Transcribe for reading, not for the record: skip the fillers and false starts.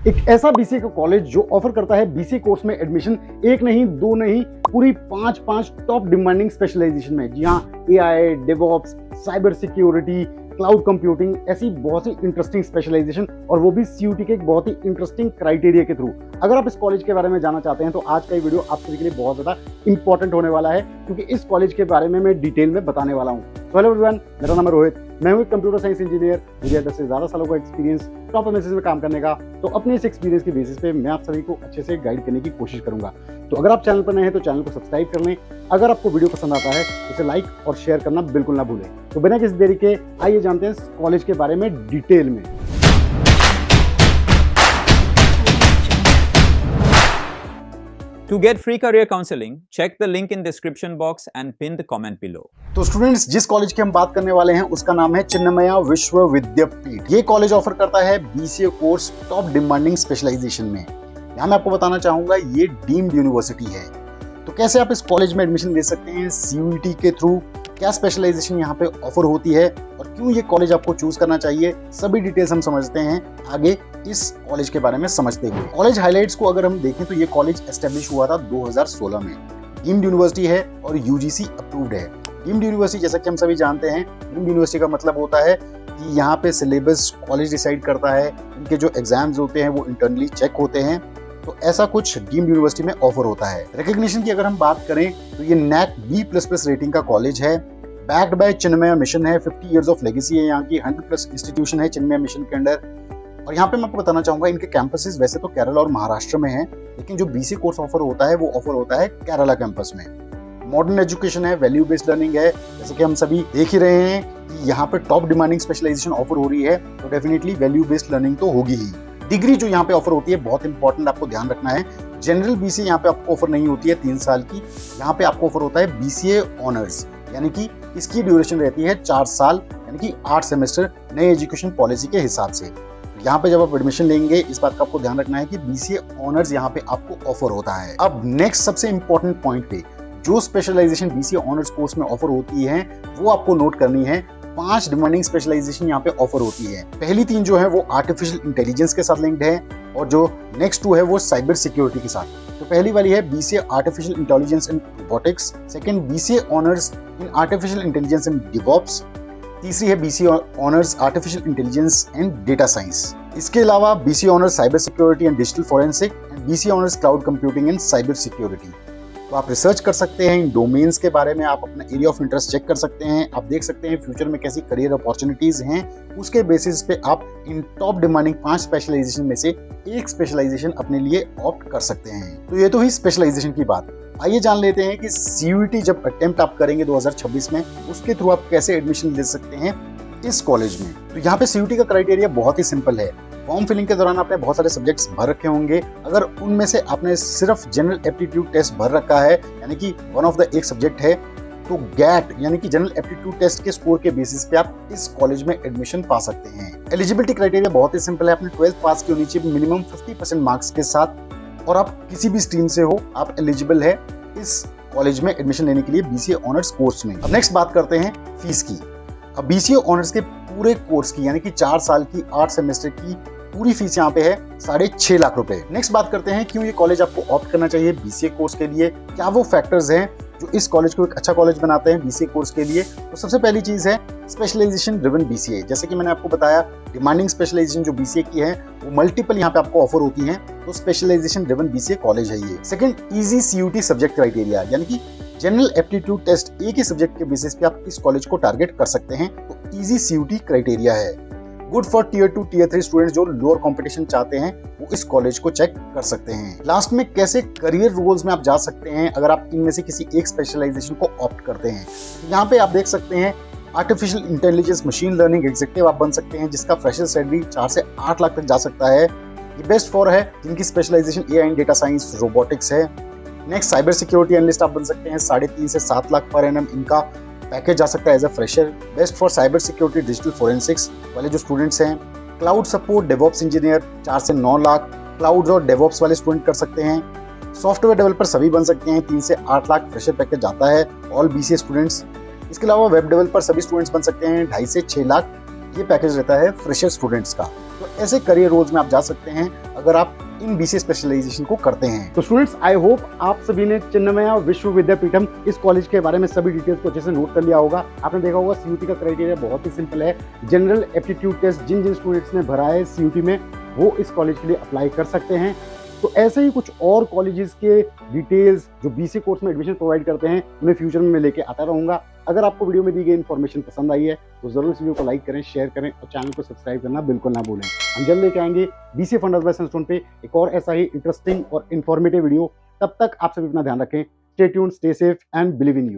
एक ऐसा बीसीए का कॉलेज जो ऑफर करता है बीसीए कोर्स में एडमिशन एक नहीं, दो नहीं, पूरी पांच टॉप डिमांडिंग स्पेशलाइजेशन में। जी हाँ, AI, DevOps, cyber security, cloud computing, ऐसी बहुत सी इंटरेस्टिंग स्पेशलाइजेशन, और वो भी सीयूटी के एक बहुत ही इंटरेस्टिंग क्राइटेरिया के थ्रू। अगर आप इस कॉलेज के बारे में जानना चाहते हैं तो आज का ये वीडियो आप सभी के लिए बहुत ज्यादा इंपॉर्टेंट होने वाला है, क्योंकि इस कॉलेज के बारे में मैं डिटेल में बताने वाला हूँ। हेलो एवरीवन, मेरा नाम है रोहित, मैं हूँ एक कंप्यूटर साइंस इंजीनियर। मुझे 10 से ज्यादा सालों का एक्सपीरियंस टॉप एमएनसीज में काम करने का। तो अपने इस एक्सपीरियंस के बेसिस पे मैं आप सभी को अच्छे से गाइड करने की कोशिश करूंगा। तो अगर आप चैनल पर नए हैं तो चैनल को सब्सक्राइब कर लें। अगर आपको वीडियो पसंद आता है तो इसे लाइक और शेयर करना बिल्कुल ना भूलें। तो बिना किसी देरी के आइए जानते हैं इस कॉलेज के बारे में डिटेल में। To get free career counseling, check the link in description box and pin the comment below. तो स्टूडेंट्स, जिस कॉलेज की हम बात करने वाले हैं उसका नाम है चिन्मया विश्वविद्यापीठ। ये कॉलेज ऑफर करता है BCA course top demanding specialization में। यहाँ मैं आपको बताना चाहूंगा ये डीम्ड यूनिवर्सिटी है। तो कैसे आप इस कॉलेज में एडमिशन ले सकते हैं सीयूईटी के थ्रू, क्या स्पेशलाइजेशन यहाँ पे ऑफर होती है और क्यों ये कॉलेज आपको चूज करना चाहिए, सभी डिटेल्स हम समझते हैं आगे इस कॉलेज के बारे में समझते हुए। कॉलेज हाइलाइट्स को अगर हम देखें तो ये कॉलेज एस्टेब्लिश हुआ था 2016 में। डीम्ड यूनिवर्सिटी है और यूजीसी अप्रूव्ड है। डीम्ड यूनिवर्सिटी जैसा कि हम सभी जानते हैं, डीम्ड यूनिवर्सिटी का मतलब होता है कि यहाँ पे सिलेबस कॉलेज डिसाइड करता है, इनके जो एग्जाम्स होते हैं वो इंटरनली चेक होते हैं। तो ऐसा कुछ डीम्ड यूनिवर्सिटी में ऑफर होता है। रिकॉग्निशन की अगर हम बात करें तो ये NAAC B++ रेटिंग का कॉलेज है। बैक्ड बाय चिन्मया मिशन है, 50 इयर्स ऑफ लेगेसी है यहाँ की, 100+ इंस्टीट्यूशन है चिन्मया मिशन के अंडर। और यहाँ पे मैं आपको बताना चाहूंगा इनके कैंपसेस वैसे तो केरला और महाराष्ट्र में है, लेकिन जो बीसी कोर्स ऑफर होता है वो ऑफर होता है केरला कैंपस में। मॉडर्न एजुकेशन है, वैल्यू बेस्ड लर्निंग है, जैसे कि हम सभी देख ही रहे हैं कि यहाँ पे टॉप डिमांडिंग स्पेशलाइजेशन ऑफर हो रही है, तो डेफिनेटली वैल्यू बेस्ड लर्निंग तो होगी ही। डिग्री जो यहाँ पे ऑफर होती है बहुत इंपॉर्टेंट, आपको ध्यान रखना है। जनरल बीसीए यहाँ पे आपको ऑफर नहीं होती है 3 साल की, यहाँ पे आपको ऑफर होता है बीसीए ऑनर्स, यानी कि इसकी ड्यूरेशन रहती है 4 साल, यानी कि 8 सेमेस्टर नए एजुकेशन पॉलिसी के हिसाब से। यहाँ पे जब आप एडमिशन लेंगे इस बात का आपको ध्यान रखना है कि बीसीए ऑनर्स यहाँ पे आपको ऑफर होता है। अब नेक्स्ट सबसे इंपॉर्टेंट पॉइंट पे, जो स्पेशलाइजेशन बीसीए ऑनर्स कोर्स में ऑफर होती है वो आपको नोट करनी है। 5 डिमांडिंग स्पेशलाइजेशन यहाँ पे ऑफर होती है। पहली 3 जो है वो आर्टिफिशियल इंटेलिजेंस के साथ लिंक्ड है, और जो नेक्स्ट 2 है वो साइबर सिक्योरिटी के साथ। तो पहली वाली है BCA artificial intelligence and robotics, second BCA honours in artificial intelligence and DevOps, तीसरी है BCA honours artificial intelligence and data science. इसके अलावा BCA honours cyber security and digital forensic and BCA honours cloud computing and cyber security. तो आप research कर सकते हैं इन domains के बारे में, आप अपना एरिया ऑफ इंटरेस्ट चेक कर सकते हैं, आप देख सकते हैं फ्यूचर में कैसी करियर अपॉर्चुनिटीज हैं, उसके बेसिस पे आप इन टॉप डिमांडिंग 5 स्पेशलाइजेशन में से एक स्पेशलाइजेशन अपने लिए ऑप्ट कर सकते हैं। तो ये तो ही स्पेशलाइजेशन की बात। आइए जान लेते हैं कि सीयूईटी जब अटेम्प्ट आप करेंगे 2026 में, उसके थ्रू आप कैसे एडमिशन ले सकते हैं इस कॉलेज में। तो यहाँ पे सीयूईटी का क्राइटेरिया बहुत ही सिंपल है। फॉर्म फिलिंग के दौरान आपने बहुत सारे सब्जेक्ट्स भर रखे होंगे, अगर उनमें से आपने सिर्फ जनरल एप्टीट्यूड टेस्ट भर रखा है, यानी कि वन ऑफ द एक सब्जेक्ट है, तो गैट यानी कि जनरल एप्टीट्यूड टेस्ट के स्कोर के बेसिस पे आप इस कॉलेज में एडमिशन पा सकते हैं। एलिजिबिलिटी क्राइटेरिया बहुत ही सिंपल है, आपने 12th पास की होनी चाहिए मिनिमम 50% मार्क्स के साथ, और आप किसी भी स्ट्रीम से हो आप एलिजिबल है इस कॉलेज में एडमिशन लेने के लिए बीसीए ऑनर्स कोर्स में। अब नेक्स्ट बात करते हैं फीस की। अब बीसीए ऑनर्स के पूरे कोर्स की यानी कि 4 साल की 8 सेमेस्टर की पूरी फीस यहाँ पे है 6.5 लाख रुपए। नेक्स्ट बात करते हैं क्यों ये कॉलेज आपको ऑप्ट करना चाहिए बीसीए कोर्स के लिए, क्या वो फैक्टर्स हैं जो इस कॉलेज को एक अच्छा कॉलेज बनाते हैं बीसीए कोर्स के लिए। तो सबसे पहली चीज है स्पेशलाइजेशन ड्रिवन बीसीए। जैसे कि मैंने आपको बताया, डिमांडिंग स्पेशलाइजेशन जो बीसीए की है वो मल्टीपल यहाँ पे आपको ऑफर होती है, तो स्पेशलाइजेशन ड्रिवन बीसीए कॉलेज है ये। Second, easy CUET subject criteria, यानी कि जनरल एप्टीट्यूड टेस्ट एक ही सब्जेक्ट के बेसिस पे आप इस कॉलेज को टारगेट कर सकते हैं, तो इजी सीयूटी क्राइटेरिया है। Good for tier 2 tier 3 students जो लोअर कंपटीशन चाहते हैं वो इस कॉलेज को चेक कर सकते हैं। लास्ट में कैसे करियर रोल्स में आप जा सकते हैं अगर आप इनमें से किसी एक स्पेशलाइजेशन को ऑप्ट करते हैं। यहाँ पे आप देख सकते हैं artificial intelligence machine learning executive आप बन सकते हैं, जिसका फ्रेशर सैलरी 4 से 8 लाख तक जा सकता है। ये बेस्ट फॉर है जिनकी specialization AI and data science robotics है। नेक्स्ट, साइबर सिक्योरिटी एनालिस्ट आप बन सकते हैं, 3.5 से 7 लाख पर एनम इनका पैकेज जा सकता है as a fresher. Best for cyber security digital forensics वाले जो स्टूडेंट्स हैं। क्लाउड सपोर्ट डेवऑप्स इंजीनियर 4 से 9 लाख, क्लाउड और डेवऑप्स वाले स्टूडेंट कर सकते हैं। सॉफ्टवेयर डेवलपर सभी बन सकते हैं, 3 से 8 लाख फ्रेशर पैकेज जाता है ऑल बीसीए स्टूडेंट्स। इसके अलावा वेब डेवलपर सभी स्टूडेंट्स बन सकते हैं, 2.5 से 6 लाख ये पैकेज रहता है फ्रेशर स्टूडेंट्स का। तो ऐसे करियर रोल्स में आप जा सकते हैं अगर आप इन बीसीए स्पेशलाइजेशन को करते हैं। तो स्टूडेंट्स, आई होप आप सभी ने चिन्मया विश्व विद्यापीठम इस कॉलेज के बारे में सभी डिटेल्स को अच्छे से नोट कर लिया होगा। आपने देखा होगा सीयूटी का क्राइटेरिया बहुत ही सिंपल है। जनरल एप्टीट्यूड टेस्ट जिन जिन स्टूडेंट्स ने भरा है सीयूटी में, वो इस कॉलेज के लिए अप्लाई कर सकते हैं। तो ऐसे ही कुछ और कॉलेजेस के डिटेल्स जो बीसीए कोर्स में एडमिशन प्रोवाइड करते हैं, उन्हें फ्यूचर में मैं लेके आता रहूंगा। अगर आपको वीडियो में दी गई इन्फॉर्मेशन पसंद आई है तो जरूर इस वीडियो को लाइक करें, शेयर करें और चैनल को सब्सक्राइब करना बिल्कुल ना भूलें। हम जल्द लेके आएंगे बीसीए फंडास बाय सनस्टोन पे एक और ऐसा ही इंटरेस्टिंग और इन्फॉर्मेटिव वीडियो। तब तक आप सभी अपना ध्यान रखें। Stay tuned, stay safe and believe in you.